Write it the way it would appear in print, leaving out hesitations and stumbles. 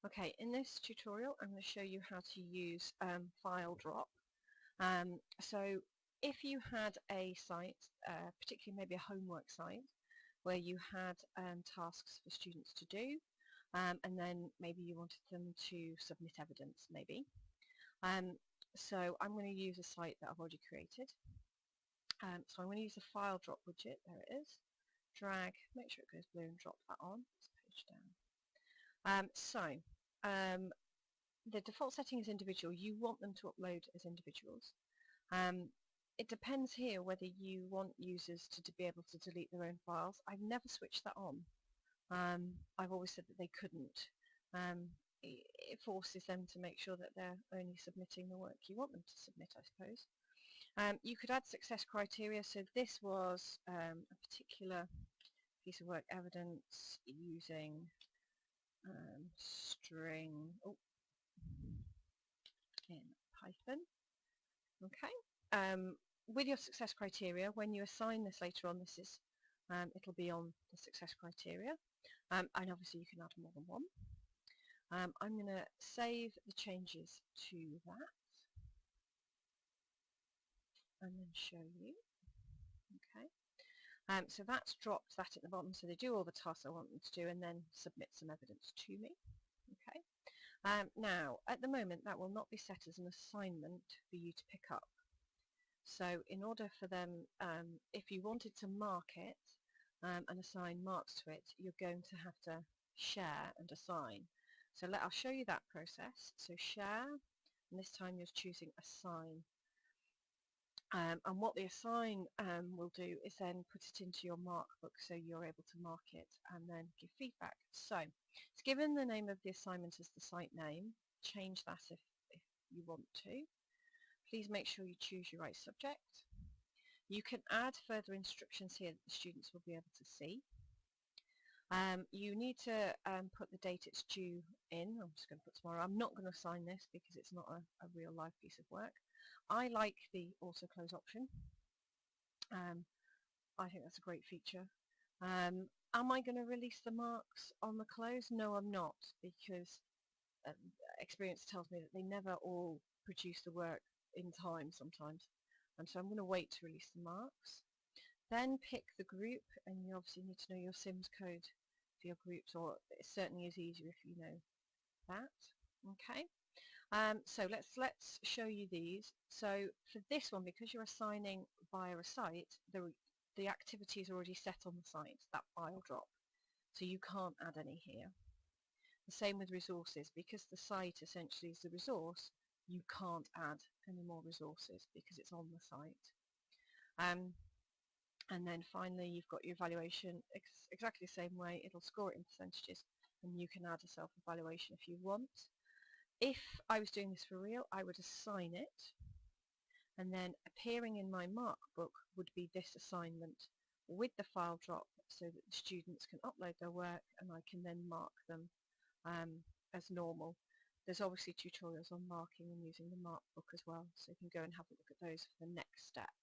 Okay, in this tutorial I'm going to show you how to use file drop. So if you had a site, particularly maybe a homework site, where you had tasks for students to do, and then maybe you wanted them to submit evidence maybe. So I'm going to use a site that I've already created. So I'm going to use the file drop widget, there it is, drag, make sure it goes blue and drop that on, let's page down. The default setting is individual. You want them to upload as individuals. It depends here whether you want users to be able to delete their own files. I've never switched that on. I've always said that they couldn't. It forces them to make sure that they're only submitting the work you want them to submit, I suppose. You could add success criteria. So this was a particular piece of work, evidence using string in Python. Okay. With your success criteria, when you assign this later on, this is it'll be on the success criteria, and obviously you can add more than one. I'm going to save the changes to that and then show you. Okay. So that's dropped that at the bottom, so they do all the tasks I want them to do and then submit some evidence to me. Okay. Now, at the moment, that will not be set as an assignment for you to pick up. So in order for them, if you wanted to mark it and assign marks to it, you're going to have to share and assign. So I'll show you that process. So share, and this time you're choosing assign. And what the assign will do is then put it into your mark book so you're able to mark it and then give feedback. So it's given the name of the assignment as the site name. Change that if you want to. Please make sure you choose your right subject. You can add further instructions here that the students will be able to see. You need to put the date it's due in. I'm just going to put tomorrow. I'm not going to assign this because it's not a real live piece of work. I like the auto close option. I think that's a great feature. Am I going to release the marks on the close? No, I'm not, because experience tells me that they never all produce the work in time sometimes. And so I'm going to wait to release the marks. Then pick the group, and you obviously need to know your SIMS code for your groups, or it certainly is easier if you know that. Okay. So let's show you these. So for this one, because you're assigning via a site, the activity is already set on the site, that file drop. So you can't add any here. The same with resources, because the site essentially is the resource, you can't add any more resources because it's on the site. And then finally you've got your evaluation exactly the same way. It'll score it in percentages and you can add a self-evaluation if you want. If I was doing this for real, I would assign it, and then appearing in my mark book would be this assignment with the file drop so that the students can upload their work and I can then mark them as normal. There's obviously tutorials on marking and using the mark book as well, so you can go and have a look at those for the next step.